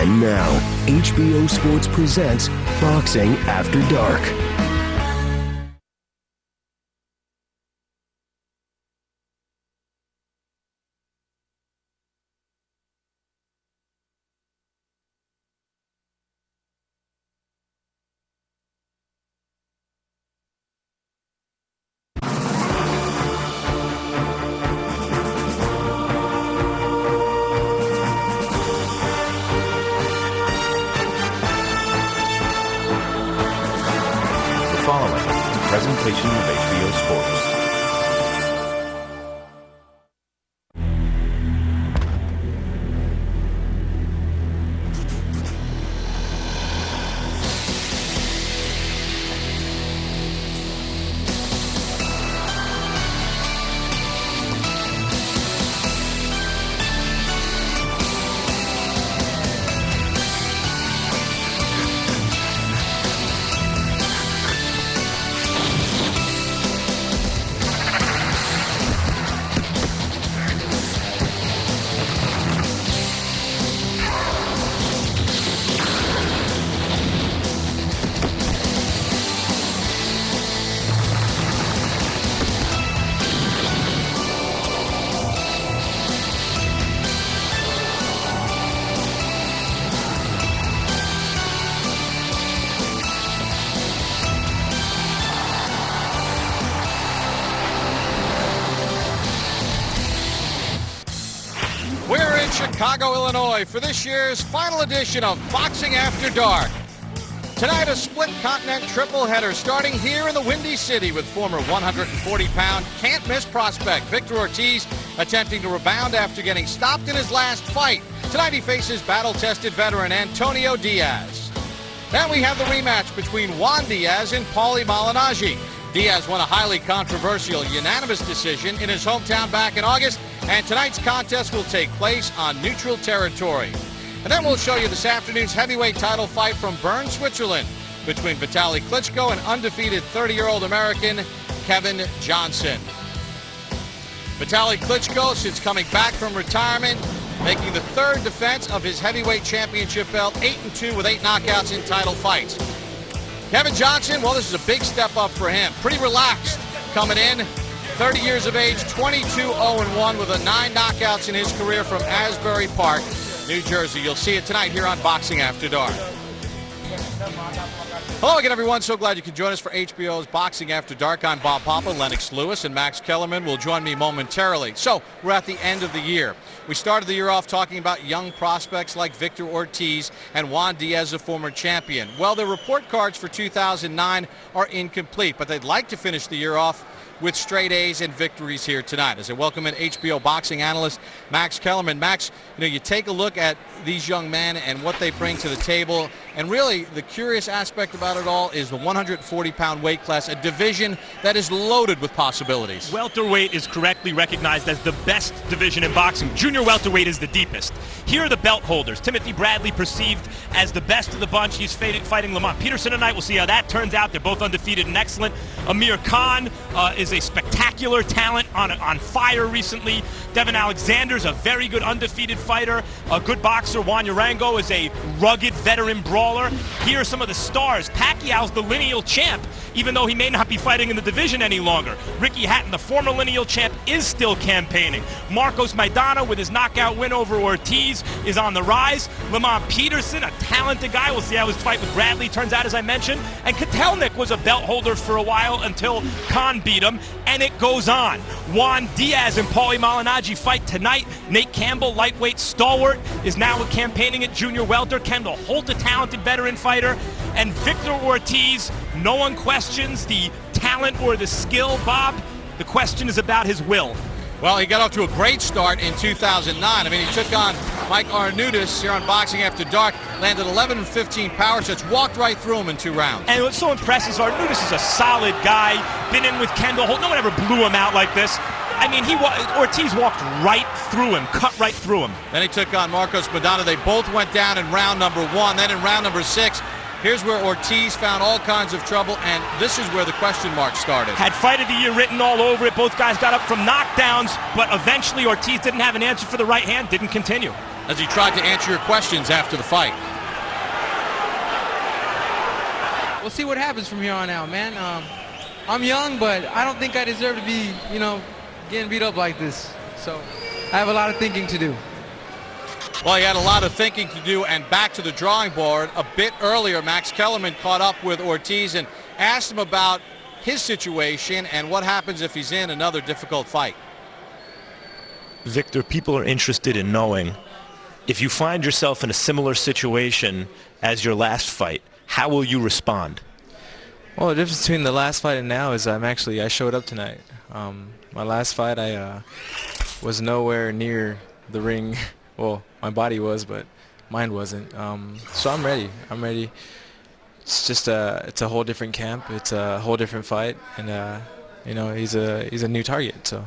And now, HBO Sports presents Boxing After Dark. Presentation of HBO Sports. Chicago, Illinois for this year's final edition of Boxing After Dark. Tonight, a split continent triple header starting here in the Windy City with former 140-pound can't-miss prospect Victor Ortiz attempting to rebound after getting stopped in his last fight. Tonight he faces battle-tested veteran Antonio Diaz. Then we have the rematch between Juan Diaz and Paulie Malignaggi. Diaz won a highly controversial unanimous decision in his hometown back in August, and tonight's contest will take place on neutral territory. And then we'll show you this afternoon's heavyweight title fight from Bern, Switzerland, between Vitaly Klitschko and undefeated 30-year-old American Kevin Johnson. Vitaly Klitschko, since coming back from retirement, making the third defense of his heavyweight championship belt, 8-2 with 8 knockouts in title fights. Kevin Johnson, well, this is a big step up for him. Pretty relaxed coming in. 30 years of age, 22-0-1 with 9 knockouts in his career from Asbury Park, New Jersey. You'll see it tonight here on Boxing After Dark. Hello again, everyone. So glad you could join us for HBO's Boxing After Dark. I'm Bob Papa. Lennox Lewis and Max Kellerman will join me momentarily. So we're at the end of the year. We started the year off talking about young prospects like Victor Ortiz and Juan Diaz, a former champion. Well, their report cards for 2009 are incomplete, but they'd like to finish the year off with straight A's and victories here tonight. As I welcome in HBO boxing analyst Max Kellerman. Max, you take a look at these young men and what they bring to the table, and really the curious aspect about it all is the 140-pound weight class, a division that is loaded with possibilities. Welterweight is correctly recognized as the best division in boxing. Junior welterweight is the deepest. Here are the belt holders. Timothy Bradley perceived as the best of the bunch. He's fighting Lamont Peterson tonight. We'll see how that turns out. They're both undefeated and excellent. Amir Khan is a spectacular talent on fire recently. Devin Alexander's a very good undefeated fighter, a good boxer. Juan Urango is a rugged veteran brawler. Here are some of the stars. Pacquiao's the lineal champ, even though he may not be fighting in the division any longer. Ricky Hatton, the former lineal champ, is still campaigning. Marcos Maidana, with his knockout win over Ortiz, is on the rise. Lamont Peterson, a talented guy. We'll see how his fight with Bradley turns out, as I mentioned. And Kotelnik was a belt holder for a while until Khan beat him, and it goes on. Juan Diaz and Paulie Malignaggi fight tonight. Nate Campbell, lightweight stalwart, is now campaigning at junior welter. Kendall Holt, a talented veteran fighter. And Victor Ortiz, no one questions the talent or the skill, Bob. The question is about his will. Well, he got off to a great start in 2009. I mean, he took on Mike Arnudis here on Boxing After Dark, landed 11 and 15 power shots, walked right through him in 2 rounds. And what's so impressive is Arnudis is a solid guy, been in with Kendall Holt. No one ever blew him out like this. I mean, Ortiz walked right through him, cut right through him. Then he took on Marcos Maidana. They both went down in round number 1. Then in round number 6, here's where Ortiz found all kinds of trouble, and this is where the question mark started. Had fight of the year written all over it. Both guys got up from knockdowns, but eventually Ortiz didn't have an answer for the right hand, didn't continue. as he tried to answer your questions after the fight. We'll see what happens from here on out, man. I'm young, but I don't think I deserve to be, getting beat up like this. So I have a lot of thinking to do. Well, he had a lot of thinking to do, and back to the drawing board. A bit earlier, Max Kellerman caught up with Ortiz and asked him about his situation and what happens if he's in another difficult fight. Victor, people are interested in knowing if you find yourself in a similar situation as your last fight, how will you respond? Well, the difference between the last fight and now is I showed up tonight. My last fight, I was nowhere near the ring. Well, my body was, but mine wasn't. So I'm ready. It's just it's a whole different camp. It's a whole different fight, and he's a new target. So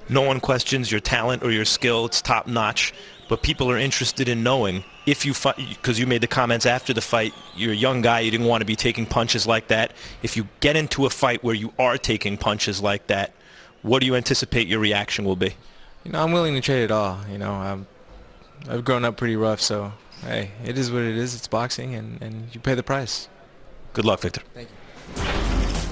no one questions your talent or your skill. It's top notch. But people are interested in knowing if you fight, because you made the comments after the fight, you're a young guy, you didn't want to be taking punches like that. If you get into a fight where you are taking punches like that, what do you anticipate your reaction will be? I'm willing to trade it all. I've grown up pretty rough, so hey, it is what it is. It's boxing, and you pay the price. Good luck, Victor. Thank you.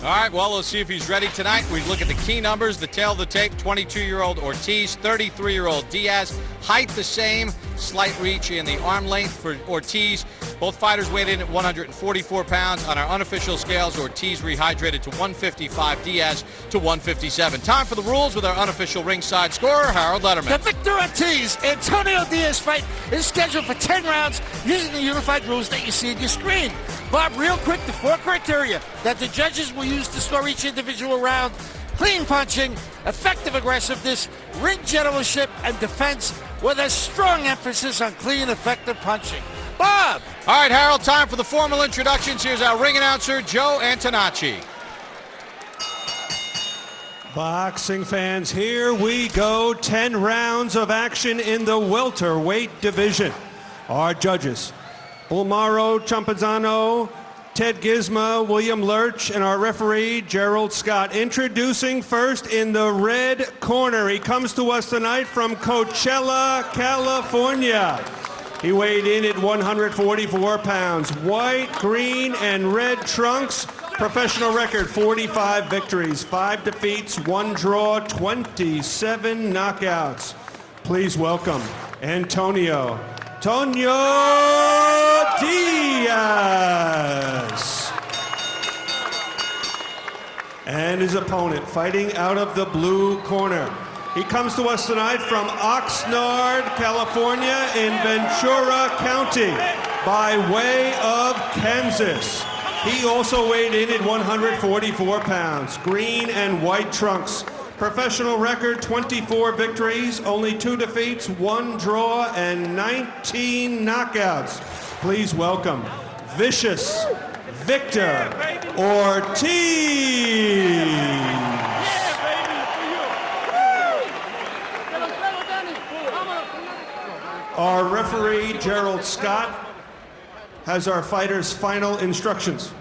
All right, well, let's see if he's ready tonight. We look at the key numbers, the tail of the tape, 22-year-old Ortiz, 33-year-old Diaz. Height the same, slight reach in the arm length for Ortiz. Both fighters weighed in at 144 pounds. On our unofficial scales, Ortiz rehydrated to 155, Diaz to 157. Time for the rules with our unofficial ringside scorer, Harold Letterman. The Victor Ortiz-Antonio Diaz fight is scheduled for 10 rounds using the unified rules that you see on your screen. Bob, real quick, the 4 criteria that the judges will use to score each individual round: clean punching, effective aggressiveness, ring generalship, and defense, with a strong emphasis on clean, effective punching. Bob! All right, Harold, time for the formal introductions. Here's our ring announcer, Joe Antonacci. Boxing fans, here we go. 10 rounds of action in the welterweight division. Our judges: Ulmaro Champazano, Ted Gizma, William Lurch, and our referee, Gerald Scott. Introducing first in the red corner. He comes to us tonight from Coachella, California. He weighed in at 144 pounds. White, green, and red trunks. Professional record, 45 victories, 5 defeats, 1 draw, 27 knockouts. Please welcome Antonio Diaz. And his opponent, fighting out of the blue corner. He comes to us tonight from Oxnard, California, in Ventura County, by way of Kansas. He also weighed in at 144 pounds, green and white trunks. Professional record, 24 victories, only 2 defeats, 1 draw, and 19 knockouts. Please welcome vicious Victor Ortiz. Our referee, Gerald Scott, has our fighters' final instructions.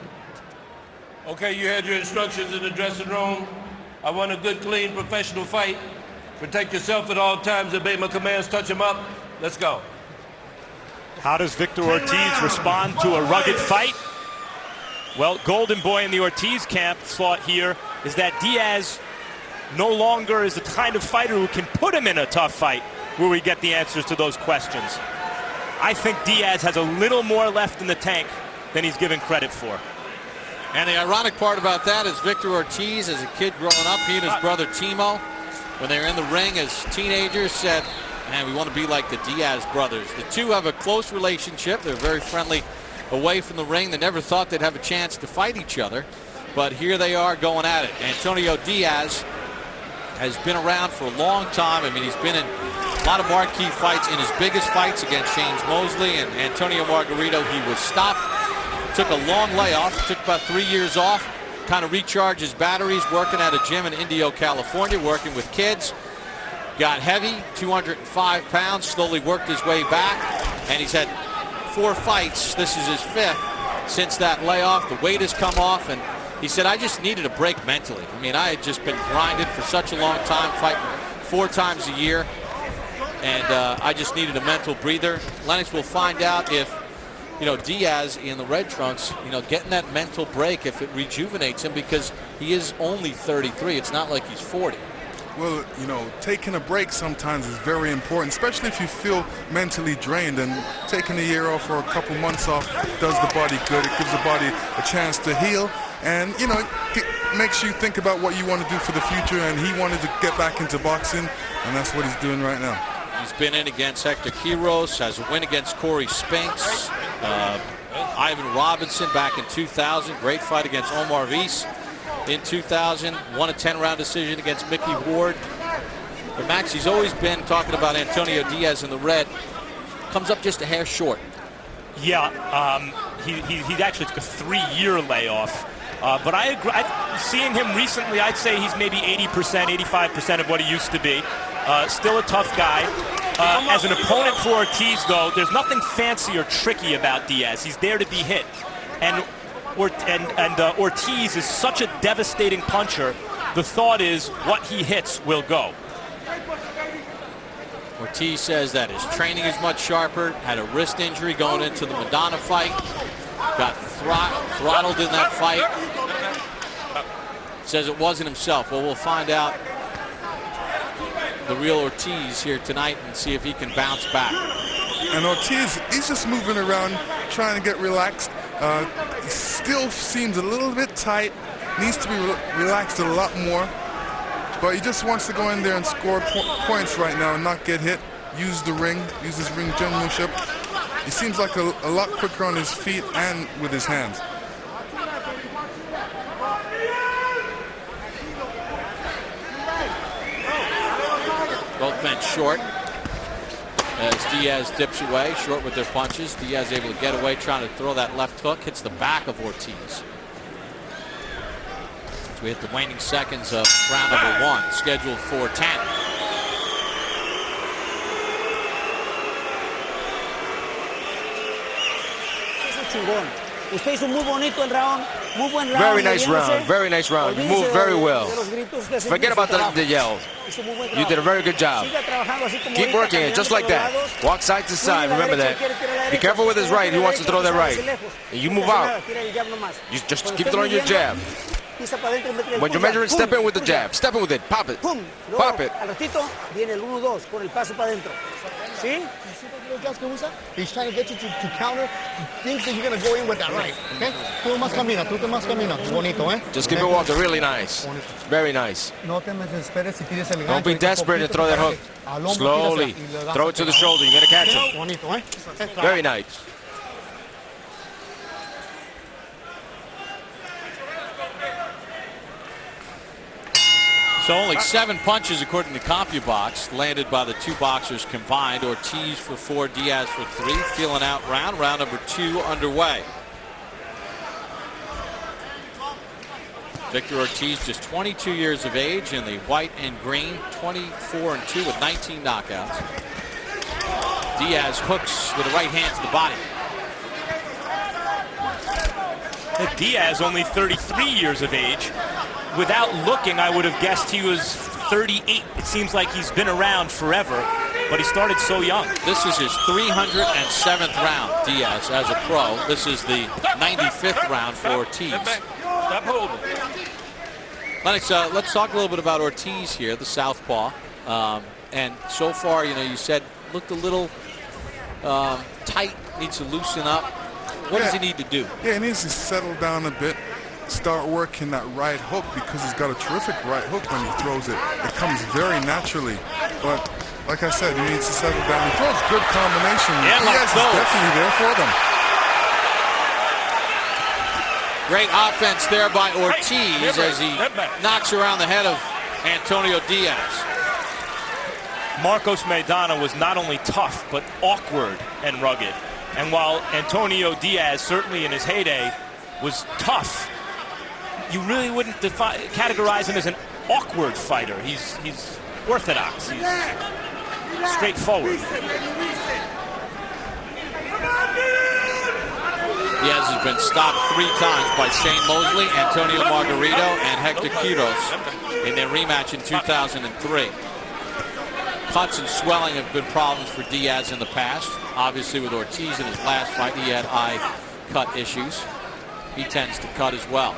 Okay, you had your instructions in the dressing room. I want a good, clean, professional fight. Protect yourself at all times. Obey my commands. Touch him up. Let's go. How does Victor Ortiz respond to a rugged fight? Well, Golden Boy in the Ortiz camp thought here is that Diaz no longer is the kind of fighter who can put him in a tough fight where we get the answers to those questions. I think Diaz has a little more left in the tank than he's given credit for. And the ironic part about that is Victor Ortiz, as a kid growing up, he and his brother Timo, when they were in the ring as teenagers, said, man, we want to be like the Diaz brothers. The two have a close relationship. They're very friendly away from the ring. They never thought they'd have a chance to fight each other, but here they are going at it. Antonio Diaz has been around for a long time. I mean, he's been in a lot of marquee fights. In his biggest fights against Shanes Mosley and Antonio Margarito, he was stopped. Took a long layoff, took about 3 years off, kind of recharged his batteries, working at a gym in Indio, California, working with kids. Got heavy, 205 pounds, slowly worked his way back, and he's had 4 fights. This is his 5th since that layoff. The weight has come off, and he said, I just needed a break mentally. I mean, I had just been grinding for such a long time, fighting 4 times a year. and I just needed a mental breather. Lennox will find out if, Diaz in the red trunks, getting that mental break, if it rejuvenates him, because he is only 33. It's not like he's 40. Well, taking a break sometimes is very important, especially if you feel mentally drained, and taking a year off or a couple months off does the body good. It gives the body a chance to heal, and, it makes you think about what you want to do for the future, and he wanted to get back into boxing, and that's what he's doing right now. He's been in against Hector Quiros, has a win against Corey Spinks, Ivan Robinson back in 2000, great fight against Omar Viz. In 2000, won a 10-round decision against Mickey Ward. But Max, he's always been talking about Antonio Diaz in the red. Comes up just a hair short. Yeah, he actually took a 3-year layoff. But I agree. Seeing him recently, I'd say he's maybe 80%, 85% of what he used to be. Still a tough guy. As an opponent for Ortiz, though, there's nothing fancy or tricky about Diaz. He's there to be hit. And Ortiz is such a devastating puncher. The thought is what he hits will go. Ortiz says that his training is much sharper. Had a wrist injury going into the Maidana fight. Got throttled in that fight. Says it wasn't himself. Well, we'll find out the real Ortiz here tonight and see if he can bounce back. And Ortiz, he's just moving around, trying to get relaxed. He still seems a little bit tight, needs to be relaxed a lot more, but he just wants to go in there and score points right now and not get hit, use the ring, use his ring generalship. He seems like a lot quicker on his feet and with his hands. Both men short as Diaz dips away, short with their punches. Diaz able to get away, trying to throw that left hook, hits the back of Ortiz. So we hit the waning seconds of round number 1, scheduled for 10. Very nice round, very nice round. You moved very well. Forget about the yells. You did a very good job. Keep working it, just like that. Walk side to side, remember that. Be careful with his right, he wants to throw that right. And you move out. You just keep throwing your jab. When you're measuring, step in with the jab. Step in with it, pop it. Pop it. He's trying to get you to counter. He thinks that you're going to go in with that right. Okay? Tú más camina, tú te más camina. Bonito, eh? Just keep it walking, really nice. Very nice. Don't be desperate and throw that hook. Slowly. Throw it to the shoulder. You're going to catch him. Bonito, eh? Very nice. So only 7 punches, according to CompuBox, landed by the 2 boxers combined. Ortiz for 4, Diaz for 3. Feeling out round number 2 underway. Victor Ortiz, just 22 years of age, in the white and green, 24-2 with 19 knockouts. Diaz hooks with the right hand to the body. Diaz, only 33 years of age. Without looking, I would have guessed he was 38. It seems like he's been around forever, but he started so young. This is his 307th round, Diaz, as a pro. This is the 95th round for Ortiz. Stop holding. Lennox, let's talk a little bit about Ortiz here, the southpaw. And so far, you said looked a little tight, needs to loosen up. What does he need to do? Yeah, he needs to settle down a bit. Start working that right hook, because he's got a terrific right hook when he throws it. It comes very naturally. But like I said, he needs to settle down. He throws good combination. Yeah, Diaz is definitely there for them. Great offense there by Ortiz as he knocks around the head of Antonio Diaz. Marcos Maidana was not only tough, but awkward and rugged. And while Antonio Diaz, certainly in his heyday, was tough, you really wouldn't categorize him as an awkward fighter. He's orthodox. He's straightforward. Diaz has been stopped 3 times by Shane Mosley, Antonio Margarito, and Hector Quiros in their rematch in 2003. Cuts and swelling have been problems for Diaz in the past. Obviously with Ortiz in his last fight, he had eye cut issues. He tends to cut as well.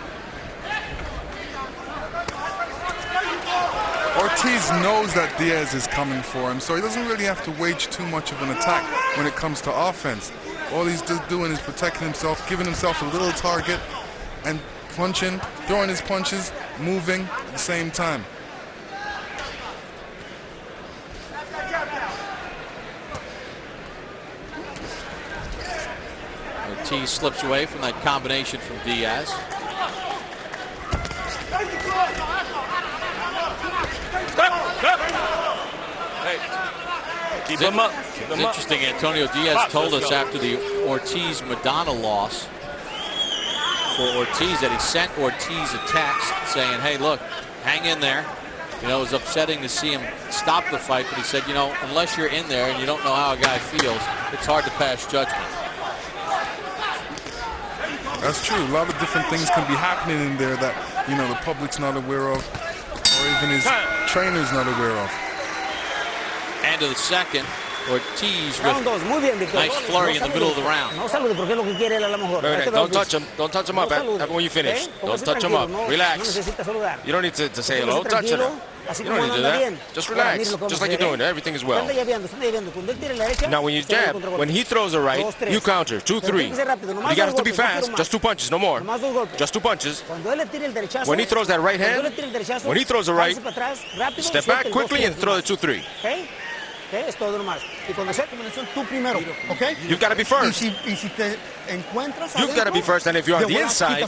Ortiz knows that Diaz is coming for him, so he doesn't really have to wage too much of an attack when it comes to offense. All he's just doing is protecting himself, giving himself a little target, and punching, throwing his punches, moving at the same time. Ortiz slips away from that combination from Diaz. Keep him up. It's interesting, Antonio Diaz told us after the Ortiz-Maidana loss for Ortiz that he sent Ortiz a text saying, hey, look, hang in there. You know, it was upsetting to see him stop the fight, but he said, you know, unless you're in there and you don't know how a guy feels, it's hard to pass judgment. That's true. A lot of different things can be happening in there that, you know, the public's not aware of, or even his trainer's not aware of. And to the second, Ortiz with nice flurry in the middle of the round. Don't touch him. Don't touch him up when you finish. Don't touch him up. Relax. You don't need to say hello. Touch him. You don't need to do that. Just relax. Just like you're doing. Everything is well. Now when you jab, when he throws a right, you counter. 2, 3. You gotta have to be fast. Just 2 punches, no more. Just 2 punches. When he throws that right hand, when he throws a right, step back quickly and throw the 2, 3. Es todo nomás. Y cuando sea combinación, tú primero, ¿ok? You've got to be first. You've got to be first, and if you're on the inside,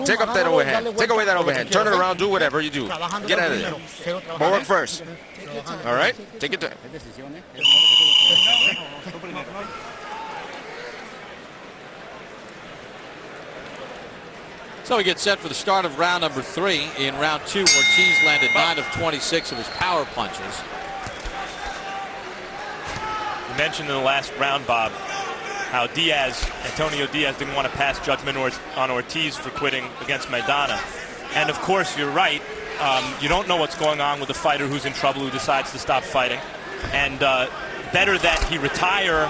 take up that overhand. Take away that overhand. Turn it around, do whatever you do. Get out of there. But work first. All right? Take your time. So we get set for the start of round number 3. In round 2, Ortiz landed 9 of 26 of his power punches. You mentioned in the last round, Bob, how Antonio Diaz didn't want to pass judgment on Ortiz for quitting against Maidana. And of course, you're right. You don't know what's going on with a fighter who's in trouble, who decides to stop fighting. And better that he retire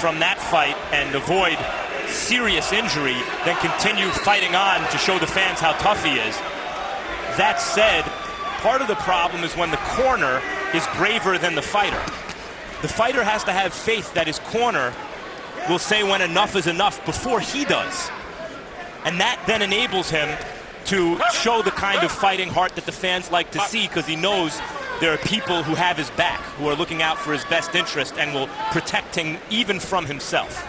from that fight and avoid serious injury than continue fighting on to show the fans how tough he is. That said, part of the problem is when the corner is braver than the fighter. The fighter has to have faith that his corner will say when enough is enough before he does. And that then enables him to show the kind of fighting heart that the fans like to see, because he knows there are people who have his back, who are looking out for his best interest and will protect him even from himself.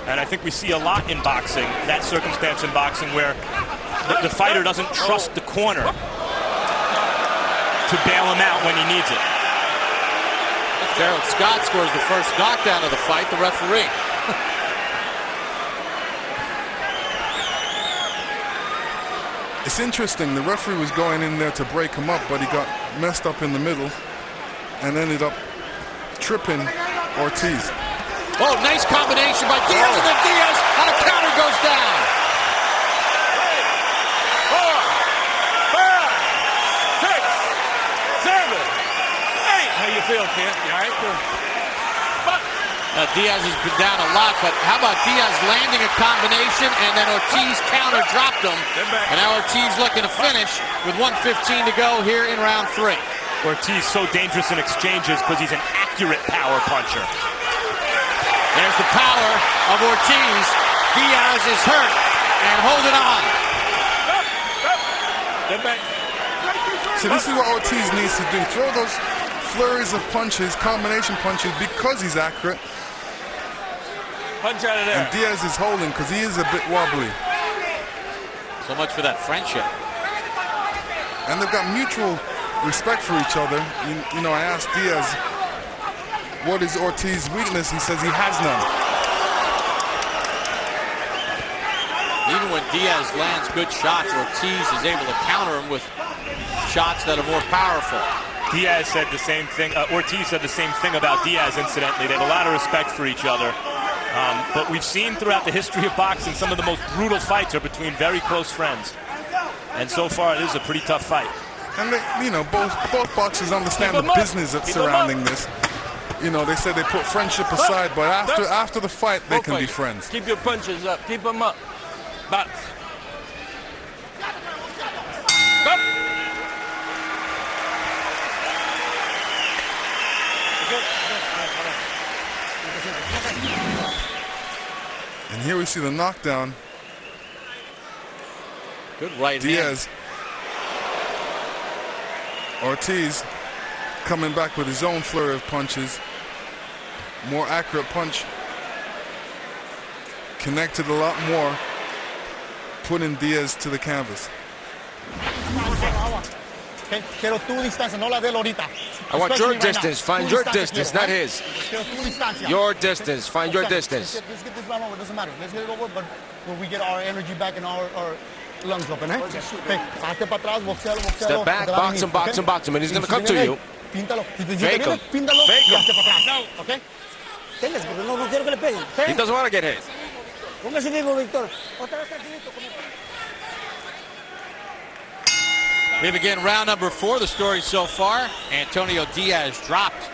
And I think we see a lot in boxing, that circumstance in boxing where the fighter doesn't trust the corner to bail him out when he needs it. Gerald Scott scores the first knockdown of the fight, the referee. It's interesting, the referee was going in there to break him up, but he got messed up in the middle and ended up tripping Ortiz. Oh, nice combination by Diaz, and then Diaz on a counter goes down. 4, 5, 6, 7, 8. How you feel, kid? You all right? Diaz has been down a lot, but how about Diaz landing a combination and then Ortiz counter dropped him. And now Ortiz looking to finish with 1:15 to go here in round 3. Ortiz so dangerous in exchanges because he's an accurate power puncher. There's the power of Ortiz. Diaz is hurt and holding on. So this is what Ortiz needs to do. Throw those flurries of punches, combination punches, because he's accurate. Punch out of there. And Diaz is holding because he is a bit wobbly. So much for that friendship. And they've got mutual respect for each other. You know, I asked Diaz, what is Ortiz's weakness? He says he has none. Even when Diaz lands good shots, Ortiz is able to counter him with shots that are more powerful. Diaz said the same thing. Ortiz said the same thing about Diaz, incidentally. They have a lot of respect for each other. But we've seen throughout the history of boxing, some of the most brutal fights are between very close friends. And so far, it is a pretty tough fight. And they, you know, both boxers understand the business of surrounding this. You know, they said they put friendship aside, but after the fight, they can be friends. Keep your punches up. Keep them up. Box. And here we see the knockdown. Good right Diaz. Ortiz coming back with his own flurry of punches. More accurate punch. Connected a lot more. Putting Diaz to the canvas. Okay, quiero tu distancia, no la de él ahorita. I want your Especially right distance. now. Find Tu your distancia distance, quiero, not right? his. Quiero tu distancia. Your distance. Find your distance. Let's get this round over. Doesn't matter. Let's get it over, but when we get our energy back and our lungs open, eh? Okay, salte para atrás, boxealo. Step back, box him, box him, box him, and he's going to come to you. Píntalo. Si te Fake viene, him. píntalo Fake y him. hazte para atrás. Okay? Téngase, porque no quiero que le peguen. He doesn't want to get hit. Póngase vivo, Víctor. Otra vez tranquilito. We begin round number 4. The story so far, Antonio Diaz dropped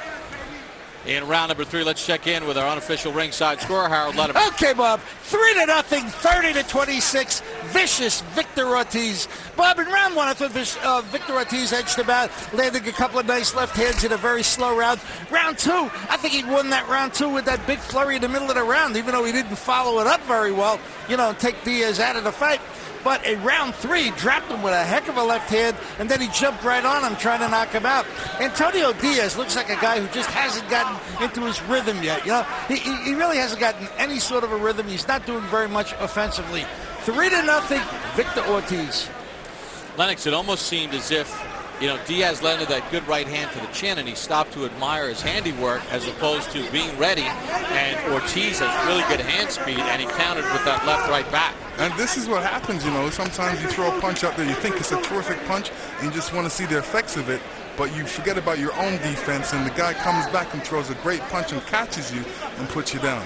in round number 3. Let's check in with our unofficial ringside scorer, Harold Letterman. Okay, Bob. 3-0, 30-26. Vicious Victor Ortiz. Bob, in round 1, I thought Victor Ortiz edged him out, landing a couple of nice left hands in a very slow round. Round 2, I think he won that round 2 with that big flurry in the middle of the round, even though he didn't follow it up very well, you know, take Diaz out of the fight. But in round 3, dropped him with a heck of a left hand, and then he jumped right on him trying to knock him out. Antonio Diaz looks like a guy who just hasn't gotten into his rhythm yet. You know, he really hasn't gotten any sort of a rhythm. He's not doing very much offensively. 3-0, Victor Ortiz. Lennox, it almost seemed as if, you know, Diaz landed that good right hand to the chin, and he stopped to admire his handiwork as opposed to being ready. And Ortiz has really good hand speed, and he countered with that left-right back. And this is what happens, you know. Sometimes you throw a punch out there, you think it's a terrific punch, and you just want to see the effects of it, but you forget about your own defense, and the guy comes back and throws a great punch and catches you and puts you down.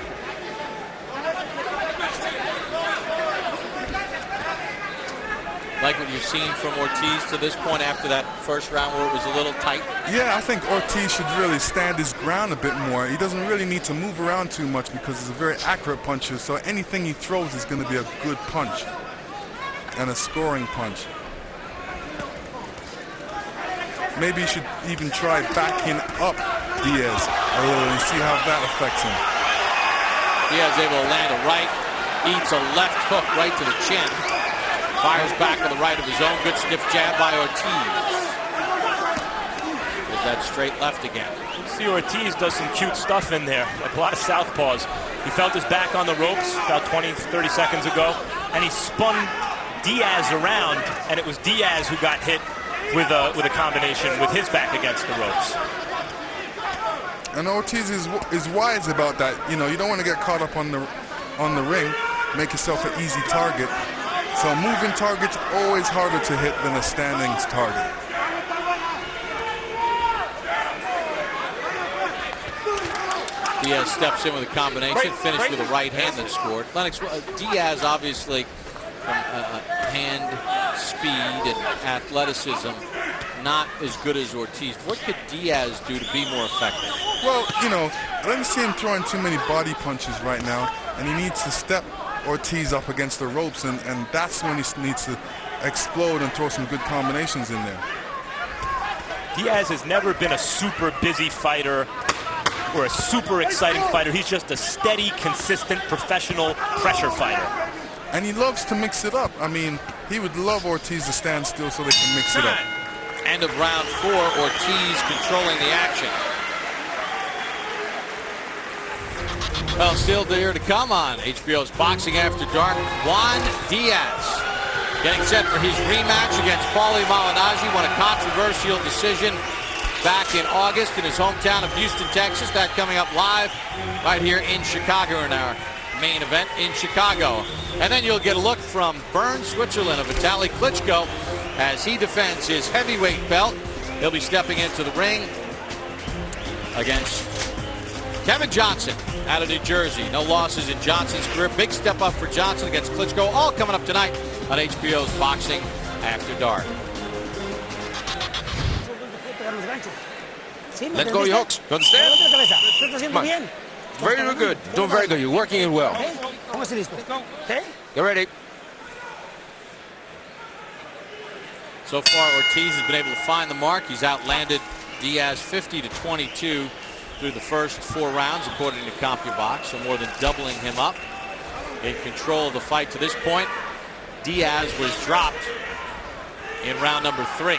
Like what you've seen from Ortiz to this point after that first round where it was a little tight? Yeah, I think Ortiz should really stand his ground a bit more. He doesn't really need to move around too much because he's a very accurate puncher, so anything he throws is going to be a good punch and a scoring punch. Maybe he should even try backing up Diaz a little and see how that affects him. Diaz able to land a right, eats a left hook right to the chin. Fires back with the right of his own. Good stiff jab by Ortiz. There's that straight left again. See, Ortiz does some cute stuff in there, like a lot of southpaws. He felt his back on the ropes about 20, 30 seconds ago, and he spun Diaz around, and it was Diaz who got hit with a combination with his back against the ropes. And Ortiz is wise about that. You know, you don't want to get caught up on the ring, make yourself an easy target. So moving target's always harder to hit than a standing target. Diaz steps in with a combination, finished with a right hand that scored. Lennox, Diaz obviously from hand speed and athleticism not as good as Ortiz. What could Diaz do to be more effective? Well, you know, I don't see him throwing too many body punches right now, and he needs to step Ortiz up against the ropes, and that's when he needs to explode and throw some good combinations in there. Diaz has never been a super busy fighter or a super exciting fighter. He's just a steady, consistent, professional pressure fighter. And he loves to mix it up. I mean, he would love Ortiz to stand still so they can mix it up. End of round 4, Ortiz controlling the action. Well, still here to come on HBO's Boxing After Dark. Juan Diaz getting set for his rematch against Paulie Malignaggi. Won a controversial decision back in August in his hometown of Houston, Texas. That coming up live right here in Chicago in our main event in Chicago. And then you'll get a look from Bern, Switzerland of Vitaly Klitschko as he defends his heavyweight belt. He'll be stepping into the ring against Kevin Johnson out of New Jersey. No losses in Johnson's career. Big step up for Johnson against Klitschko. All coming up tonight on HBO's Boxing After Dark. Let go of your hooks. You understand? Come on. Very good. Doing very good. You're working it well. Get ready. So far, Ortiz has been able to find the mark. He's outlanded Diaz 50-22 through the first 4 rounds, according to CompuBox, so more than doubling him up. In control of the fight to this point. Diaz was dropped in round number 3.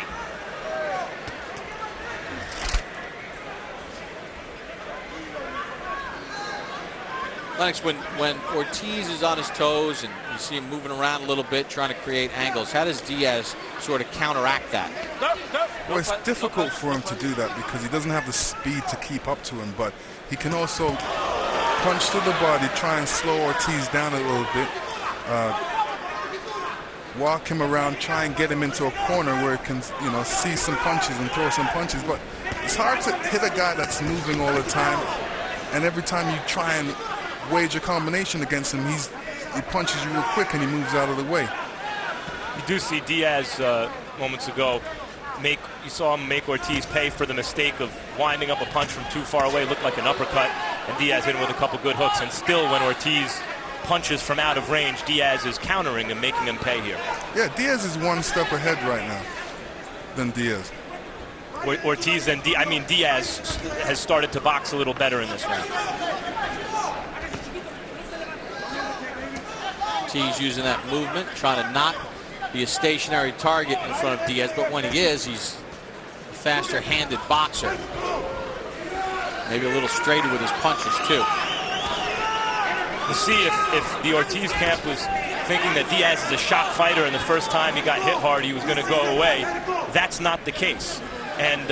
Lennox, when Ortiz is on his toes and you see him moving around a little bit, trying to create angles, how does Diaz sort of counteract that? Well, it's difficult for him to do that because he doesn't have the speed to keep up to him, but he can also punch to the body, try and slow Ortiz down a little bit, walk him around, try and get him into a corner where he can, see some punches and throw some punches. But it's hard to hit a guy that's moving all the time, and every time you try and wage a combination against him, he punches you real quick and he moves out of the way. You do see Diaz moments ago you saw him make Ortiz pay for the mistake of winding up a punch from too far away, looked like an uppercut, and Diaz hit him with a couple good hooks. And still, when Ortiz punches from out of range, Diaz is countering and making him pay here. Yeah, Diaz is one step ahead right now than Diaz. Ortiz and Diaz has started to box a little better in this round. Ortiz using that movement, trying to not be a stationary target in front of Diaz, but when he is, he's a faster-handed boxer. Maybe a little straighter with his punches, too. To see if the Ortiz camp was thinking that Diaz is a shot fighter and the first time he got hit hard he was going to go away, that's not the case. And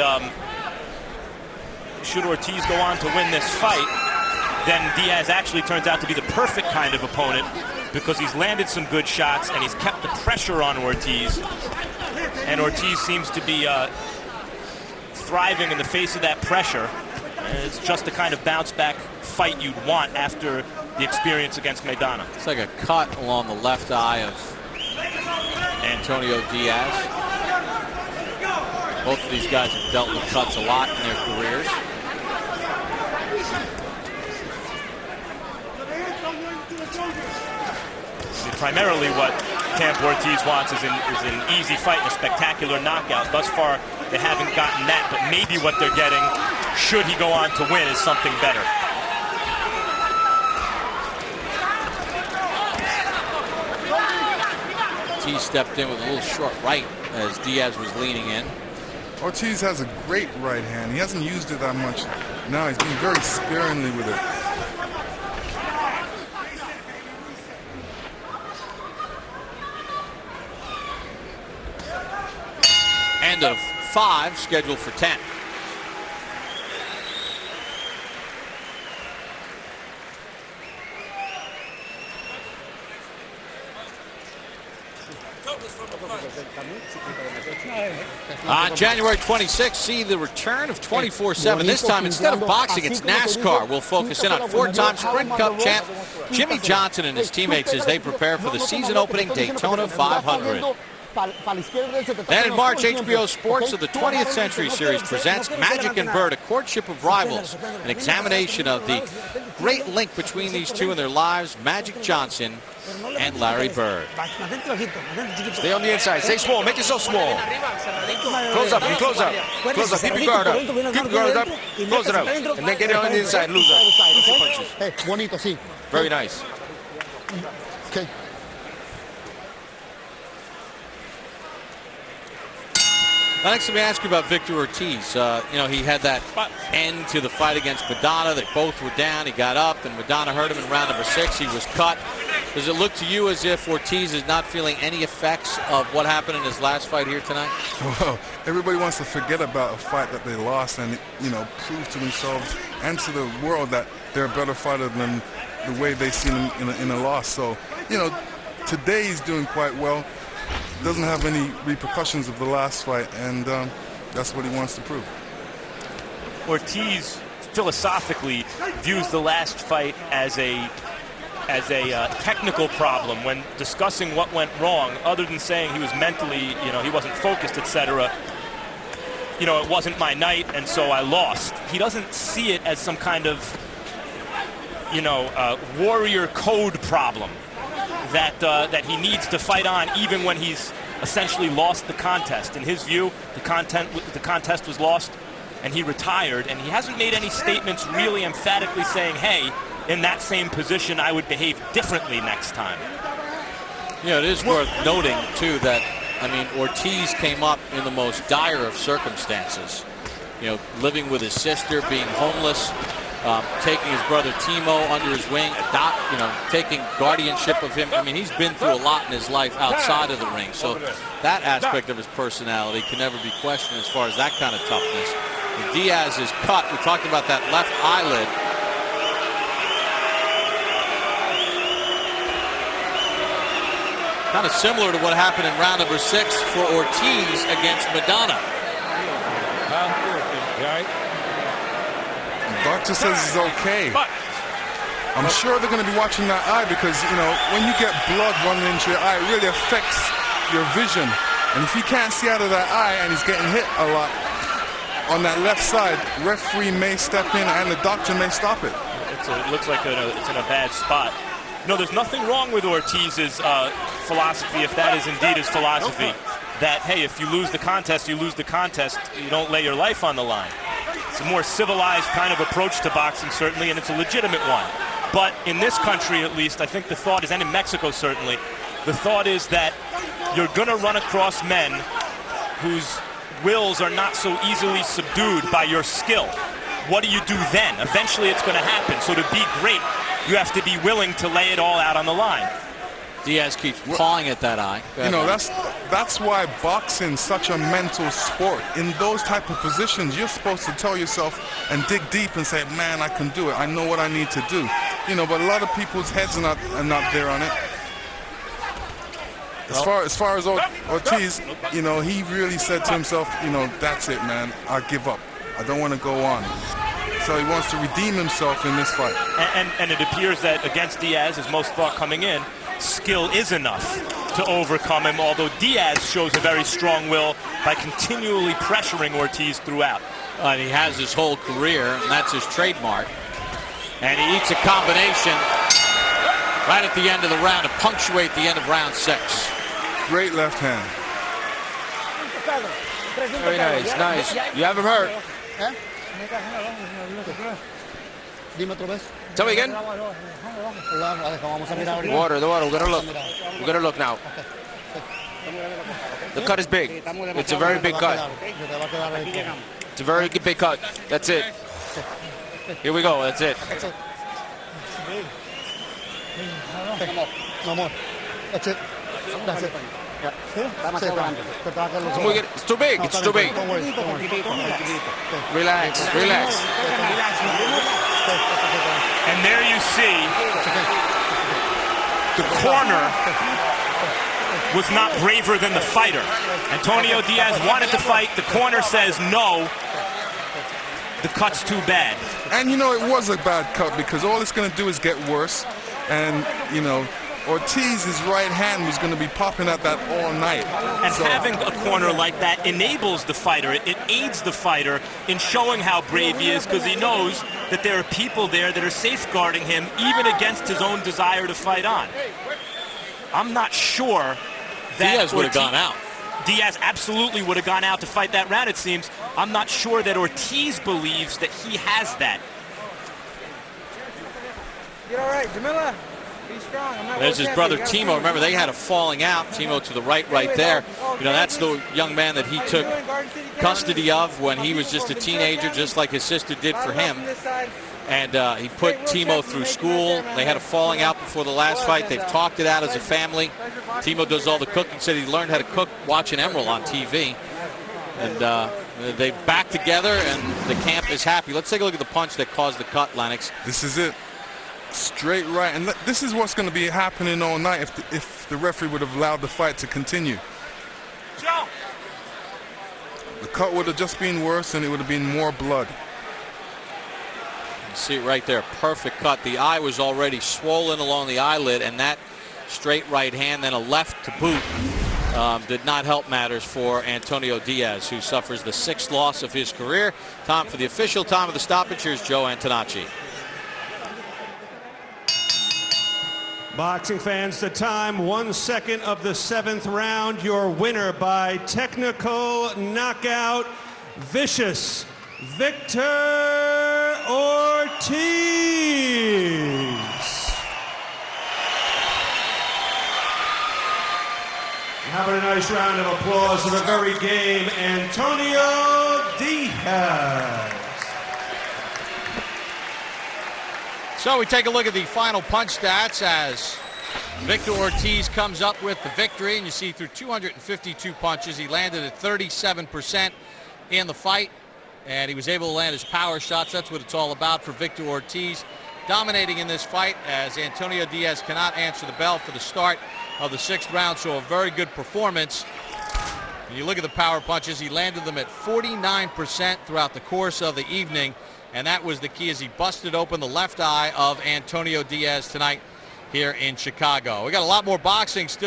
should Ortiz go on to win this fight, then Diaz actually turns out to be the perfect kind of opponent, because he's landed some good shots and he's kept the pressure on Ortiz. And Ortiz seems to be thriving in the face of that pressure. And it's just the kind of bounce-back fight you'd want after the experience against Maidana. It's like a cut along the left eye of Antonio Diaz. Both of these guys have dealt with cuts a lot in their careers. Primarily what Camp Ortiz wants is an easy fight and a spectacular knockout. Thus far, they haven't gotten that, but maybe what they're getting, should he go on to win, is something better. Ortiz stepped in with a little short right as Diaz was leaning in. Ortiz has a great right hand. He hasn't used it that much. Now he's being very sparingly with it. End of 5, scheduled for 10. On January 26th, see the return of 24/7. This time, instead of boxing, it's NASCAR. We'll focus in on 4-time Sprint Cup champ Jimmy Johnson and his teammates as they prepare for the season-opening Daytona 500. Then in March, HBO Sports of the 20th Century Series presents Magic and Bird, a courtship of rivals, an examination of the great link between these two in their lives, Magic Johnson and Larry Bird. Stay on the inside, stay small, make yourself small. Close up, close up, close up, keep your guard up, keep your guard up, close it out, and then get it on the inside, lose your punches. Very nice. Okay. Next, let me ask you about Victor Ortiz. He had that end to the fight against Maidana. They both were down. He got up, and Maidana hurt him in round number 6. He was cut. Does it look to you as if Ortiz is not feeling any effects of what happened in his last fight here tonight? Well, everybody wants to forget about a fight that they lost and, prove to themselves and to the world that they're a better fighter than the way they see him in a loss. So, today he's doing quite well. Doesn't have any repercussions of the last fight, and that's what he wants to prove. Ortiz philosophically views the last fight as a technical problem when discussing what went wrong, other than saying he was mentally, he wasn't focused, etc. you know, it wasn't my night and so I lost. He doesn't see it as some kind of, you know, warrior code problem that he needs to fight on even when he's essentially lost the contest. In his view, the contest was lost and he retired, and he hasn't made any statements really emphatically saying, hey, in that same position I would behave differently next time. Yeah, it is worth noting too that, I mean, Ortiz came up in the most dire of circumstances. You know, living with his sister, being homeless, taking his brother Timo under his wing, taking guardianship of him. I mean, he's been through a lot in his life outside of the ring. So that aspect of his personality can never be questioned as far as that kind of toughness. And Diaz is cut. We talked about that left eyelid. Kind of similar to what happened in round number 6 for Ortiz against Maidana. Doctor says it's okay. I'm sure they're going to be watching that eye because, you know, when you get blood running into your eye, it really affects your vision. And if he can't see out of that eye and he's getting hit a lot on that left side, referee may step in and the doctor may stop it. It looks like it's in a bad spot. You know, there's nothing wrong with Ortiz's philosophy, if that is indeed his philosophy, that, hey, if you lose the contest, you lose the contest. You don't lay your life on the line. It's a more civilized kind of approach to boxing, certainly, and it's a legitimate one. But in this country, at least, I think the thought is, and in Mexico, certainly, the thought is that you're going to run across men whose wills are not so easily subdued by your skill. What do you do then? Eventually, it's going to happen. So to be great, you have to be willing to lay it all out on the line. Diaz keeps pawing at that eye. You know, that's why boxing's such a mental sport. In those type of positions, you're supposed to tell yourself and dig deep and say, man, I can do it. I know what I need to do. You know, but a lot of people's heads are not there on it. As far as Ortiz, you know, he really said to himself, you know, that's it, man. I give up. I don't want to go on. So he wants to redeem himself in this fight. And it appears that against Diaz, as most thought coming in, skill is enough to overcome him, although Diaz shows a very strong will by continually pressuring Ortiz throughout. And he has his whole career, and that's his trademark. And he eats a combination right at the end of the round to punctuate the end of round 6. Great left hand. Very nice, nice. You have him hurt. Tell me again. Water, the water. We're gonna look. We're gonna look now. The cut is big. It's a very big cut. It's a very big cut. That's it. Here we go. That's it. No more. That's it. That's it. It's too big. It's too big. Relax. Relax. And there you see the corner was not braver than the fighter. Antonio Diaz wanted to fight. The corner says no. The cut's too bad. And, you know, it was a bad cut because all it's going to do is get worse. And, you know, Ortiz's right hand was going to be popping at that all night. And so, having a corner like that enables the fighter. It aids the fighter in showing how brave he is because he knows that there are people there that are safeguarding him even against his own desire to fight on. I'm not sure that Diaz would have gone out. Diaz absolutely would have gone out to fight that round, it seems. I'm not sure that Ortiz believes that he has that. You're all right, Jamila. Be strong. There's his brother Timo. Remember, they had a falling out. Timo to the right there. You know, that's the young man that he took custody of when he was just a teenager, just like his sister did for him. And he put Timo through school. They had a falling out before the last fight. They've talked it out as a family. Timo does all the cooking. Said he learned how to cook watching Emerald on TV. And they back together, and the camp is happy. Let's take a look at the punch that caused the cut, Lennox. This is it. Straight right. And this is what's going to be happening all night if the referee would have allowed the fight to continue. The cut would have just been worse, and it would have been more blood. You see it right there. Perfect cut. The eye was already swollen along the eyelid, and that straight right hand, then a left to boot. did not help matters for Antonio Diaz, who suffers the 6th loss of his career. Time for the official time of the stoppage. Here's Joe Antonacci. Boxing fans, the time, 1 second of the 7th round. Your winner by technical knockout, vicious, Victor Ortiz. How about a nice round of applause for the very game, Antonio Diaz. So we take a look at the final punch stats as Victor Ortiz comes up with the victory, and you see through 252 punches, he landed at 37% in the fight, and he was able to land his power shots. That's what it's all about for Victor Ortiz, dominating in this fight as Antonio Diaz cannot answer the bell for the start of the 6th round, so a very good performance. When you look at the power punches, he landed them at 49% throughout the course of the evening, and that was the key as he busted open the left eye of Antonio Diaz tonight here in Chicago. We got a lot more boxing still